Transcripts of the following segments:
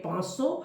500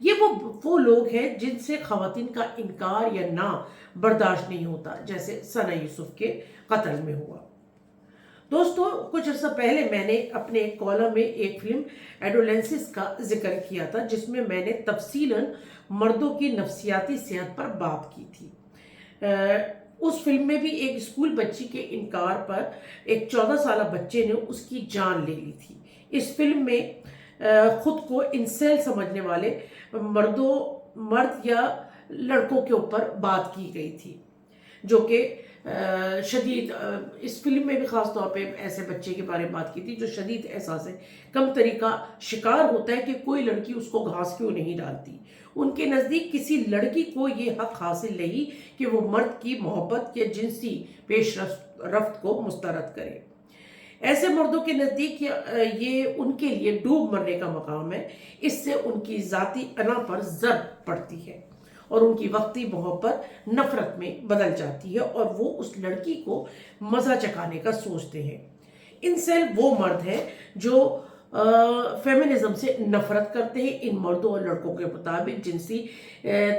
یہ وہ لوگ ہیں جن سے خواتین کا انکار یا نہ برداشت نہیں ہوتا، جیسے ثنا یوسف کے قتل میں ہوا۔ دوستو، کچھ عرصہ پہلے میں نے اپنے ایک کالم میں ایک فلم ایڈولینسس کا ذکر کیا تھا، جس میں میں نے تفصیلاً مردوں کی نفسیاتی صحت پر بات کی تھی۔ اس فلم میں بھی ایک اسکول بچی کے انکار پر ایک 14 سالہ بچے نے اس کی جان لے لی تھی۔ اس فلم میں خود کو انسیل سمجھنے والے مرد یا لڑکوں کے اوپر بات کی گئی تھی، جو کہ شدید، اس فلم میں بھی خاص طور پہ ایسے بچے کے بارے میں بات کی تھی جو شدید احساس کم طریقہ شکار ہوتا ہے کہ کوئی لڑکی اس کو گھاس کیوں نہیں ڈالتی۔ ان کے نزدیک کسی لڑکی کو یہ حق حاصل نہیں کہ وہ مرد کی محبت یا جنسی پیش رفت کو مسترد کرے۔ ایسے مردوں کے نزدیک یہ ان کے لیے ڈوب مرنے کا مقام ہے۔ اس سے ان کی ذاتی انا پر ضرب پڑتی ہے اور ان کی وقتی محبت نفرت میں بدل جاتی ہے، اور وہ اس لڑکی کو مزہ چکانے کا سوچتے ہیں۔ انسیل وہ مرد ہیں جو فیمنزم سے نفرت کرتے ہیں۔ ان مردوں اور لڑکوں کے مطابق جنسی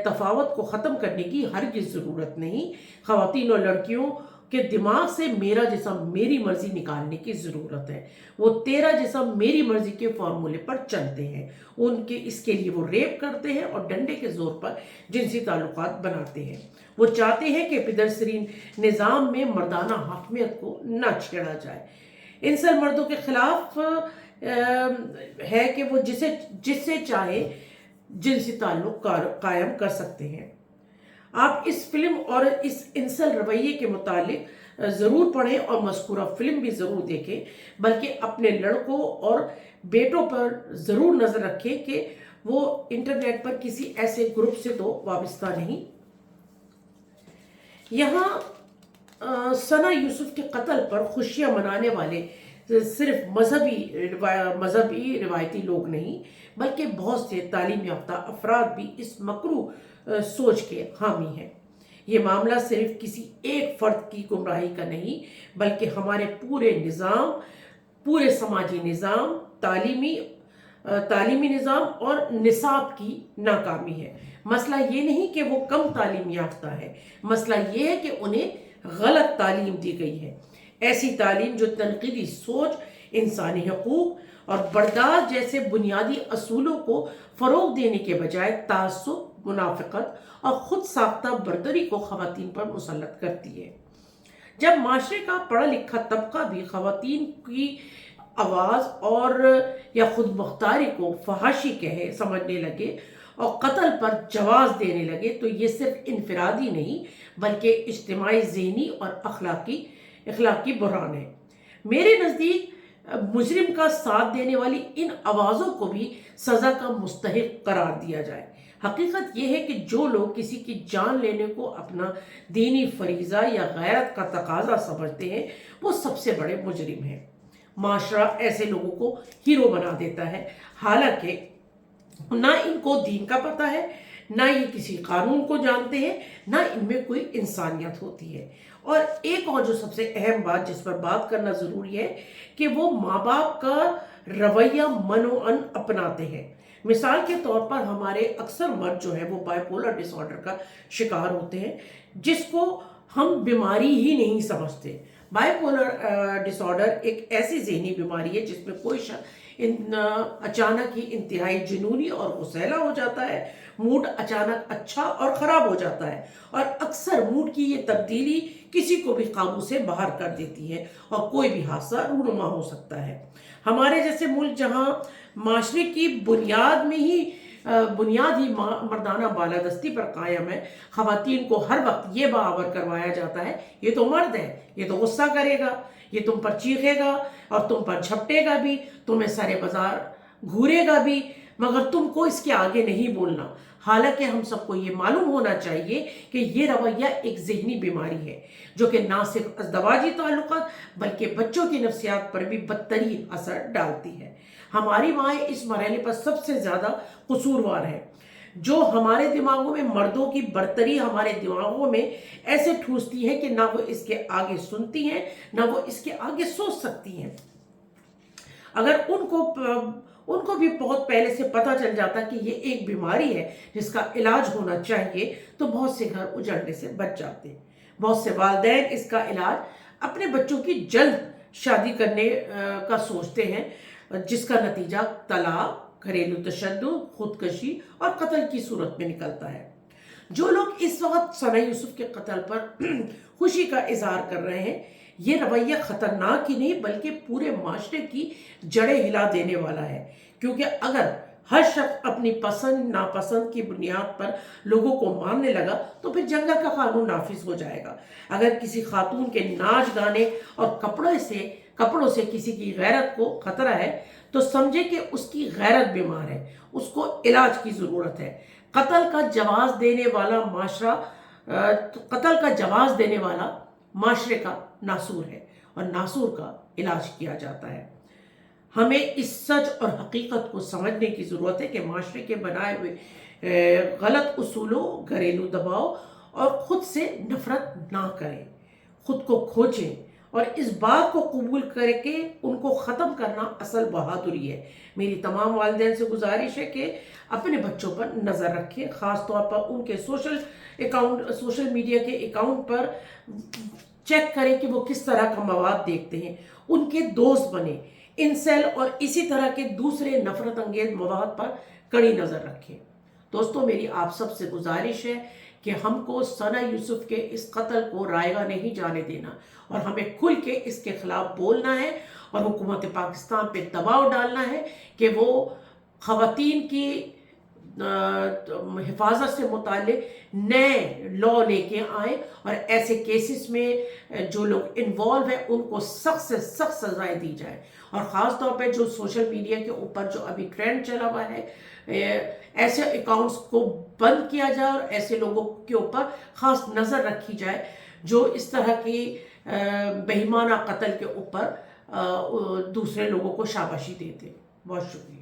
تفاوت کو ختم کرنے کی ہرگز ضرورت نہیں۔ خواتین اور لڑکیوں کے دماغ سے میرا جسم میری مرضی نکالنے کی ضرورت ہے۔ وہ تیرا جسم میری مرضی کے فارمولے پر چلتے ہیں۔ اس کے لیے وہ ریپ کرتے ہیں اور ڈنڈے کے زور پر جنسی تعلقات بناتے ہیں۔ وہ چاہتے ہیں کہ پدرسرین نظام میں مردانہ حاکمیت کو نہ چھیڑا جائے۔ انسل مردوں کے خلاف ہے کہ وہ جس سے چاہے جنسی تعلق قائم کر سکتے ہیں۔ آپ اس فلم اور اس انسل رویے کے متعلق ضرور پڑھیں اور مذکورہ فلم بھی ضرور دیکھیں، بلکہ اپنے لڑکوں اور بیٹوں پر ضرور نظر رکھیں کہ وہ انٹرنیٹ پر کسی ایسے گروپ سے تو وابستہ نہیں۔ یہاں ثنا یوسف کے قتل پر خوشیاں منانے والے صرف مذہبی روایتی لوگ نہیں، بلکہ بہت سے تعلیم یافتہ افراد بھی اس مکروہ سوچ کے حامی ہیں۔ یہ معاملہ صرف کسی ایک فرد کی گمراہی کا نہیں، بلکہ ہمارے پورے سماجی نظام، تعلیمی نظام اور نصاب کی ناکامی ہے۔ مسئلہ یہ نہیں کہ وہ کم تعلیم یافتہ ہے، مسئلہ یہ ہے کہ انہیں غلط تعلیم دی گئی ہے۔ ایسی تعلیم جو تنقیدی سوچ، انسانی حقوق اور برداشت جیسے بنیادی اصولوں کو فروغ دینے کے بجائے تعصب، منافقت اور خود ساختہ برتری کو خواتین پر مسلط کرتی ہے۔ جب معاشرے کا پڑھا لکھا طبقہ بھی خواتین کی آواز اور یا خود مختاری کو فحاشی سمجھنے لگے اور قتل پر جواز دینے لگے، تو یہ صرف انفرادی نہیں بلکہ اجتماعی، ذہنی اور اخلاقی بحران ہے۔ میرے نزدیک مجرم کا ساتھ دینے والی ان آوازوں کو بھی سزا کا مستحق قرار دیا جائے۔ حقیقت یہ ہے کہ جو لوگ کسی کی جان لینے کو اپنا دینی فریضہ یا غیرت کا تقاضا سمجھتے ہیں، وہ سب سے بڑے مجرم ہیں۔ معاشرہ ایسے لوگوں کو ہیرو بنا دیتا ہے، حالانکہ نہ ان کو دین کا پتہ ہے، نہ یہ کسی قانون کو جانتے ہیں، نہ ان میں کوئی انسانیت ہوتی ہے۔ اور ایک اور جو سب سے اہم بات جس پر بات کرنا ضروری ہے کہ وہ ماں باپ کا رویہ منوعاً اپناتے ہیں۔ مثال کے طور پر ہمارے اکثر مرد جو ہے وہ بائی پولر ڈس آرڈر کا شکار ہوتے ہیں، جس کو ہم بیماری ہی نہیں سمجھتے۔ بائی پولر ڈس آرڈر ایک ایسی ذہنی بیماری ہے جس میں کوئی شخص اچانک ہی انتہائی جنونی اور غسیلا ہو جاتا ہے، موڈ اچانک اچھا اور خراب ہو جاتا ہے، اور اکثر موڈ کی یہ تبدیلی کسی کو بھی قابو سے باہر کر دیتی ہے اور کوئی بھی حادثہ رونما ہو سکتا ہے۔ ہمارے جیسے ملک جہاں معاشرے کی بنیاد ہی مردانہ بالادستی پر قائم ہے، خواتین کو ہر وقت یہ باور کروایا جاتا ہے یہ تو مرد ہے، یہ تو غصہ کرے گا، یہ تم پر چیخے گا اور تم پر جھپٹے گا بھی، تمہیں سارے بازار گھورے گا بھی، مگر تم کو اس کے آگے نہیں بولنا۔ حالانکہ ہم سب کو یہ معلوم ہونا چاہیے کہ یہ رویہ ایک ذہنی بیماری ہے جو کہ نہ صرف ازدواجی تعلقات بلکہ بچوں کی نفسیات پر بھی بدترین اثر ڈالتی ہے۔ ہماری مائیں اس مرحلے پر سب سے زیادہ قصوروار ہیں، جو ہمارے دماغوں میں مردوں کی برتری ہمارے دماغوں میں ایسے ٹھوستی ہے کہ نہ وہ اس کے آگے سنتی ہیں، نہ وہ اس کے آگے سوچ سکتی ہیں۔ اگر ان کو بھی بہت پہلے سے پتہ چل جاتا کہ یہ ایک بیماری ہے جس کا علاج ہونا چاہیے، تو بہت سے گھر اجڑنے سے بچ جاتے ہیں۔ بہت سے والدین اس کا علاج اپنے بچوں کی جلد شادی کرنے کا سوچتے ہیں، جس کا نتیجہ طلاق، گھریلو تشدد، خودکشی اور قتل کی صورت میں نکلتا ہے۔ جو لوگ اس وقت ثنا یوسف کے قتل پر خوشی کا اظہار کر رہے ہیں، یہ رویہ خطرناک ہی نہیں بلکہ پورے معاشرے کی جڑیں ہلا دینے والا ہے، کیونکہ اگر ہر شخص اپنی پسند ناپسند کی بنیاد پر لوگوں کو مارنے لگا تو پھر جنگل کا قانون نافذ ہو جائے گا۔ اگر کسی خاتون کے ناچ گانے اور کپڑوں سے کسی کی غیرت کو خطرہ ہے تو سمجھے کہ اس کی غیرت بیمار ہے، اس کو علاج کی ضرورت ہے۔ قتل کا جواز دینے والا معاشرے کا ناسور ہے، اور ناسور کا علاج کیا جاتا ہے۔ ہمیں اس سچ اور حقیقت کو سمجھنے کی ضرورت ہے کہ معاشرے کے بنائے ہوئے غلط اصولوں، گھریلو دباؤ اور خود سے نفرت نہ کریں، خود کو کھوجیں اور اس بات کو قبول کر کے ان کو ختم کرنا اصل بہادری ہے۔ میری تمام والدین سے گزارش ہے کہ اپنے بچوں پر نظر رکھیں، خاص طور پر ان کے سوشل میڈیا کے اکاؤنٹ پر چیک کریں کہ وہ کس طرح کا مواد دیکھتے ہیں، ان کے دوست بنیں، انسیل اور اسی طرح کے دوسرے نفرت انگیز مواد پر کڑی نظر رکھیں۔ دوستو، میری آپ سب سے گزارش ہے کہ ہم کو ثنا یوسف کے اس قتل کو رائیگاں نہیں جانے دینا، اور ہمیں کھل کے اس کے خلاف بولنا ہے اور حکومت پاکستان پہ دباؤ ڈالنا ہے کہ وہ خواتین کی حفاظت سے متعلق نئے لا لے کے آئیں، اور ایسے کیسز میں جو لوگ انوالو ہیں ان کو سخت سے سخت سزائیں دی جائیں، اور خاص طور پہ جو سوشل میڈیا کے اوپر جو ابھی ٹرینڈ چلا ہوا ہے، ایسے اکاؤنٹس کو بند کیا جائے اور ایسے لوگوں کے اوپر خاص نظر رکھی جائے جو اس طرح کی بہیمانہ قتل کے اوپر دوسرے لوگوں کو شاباشی دیتے۔ بہت شکریہ۔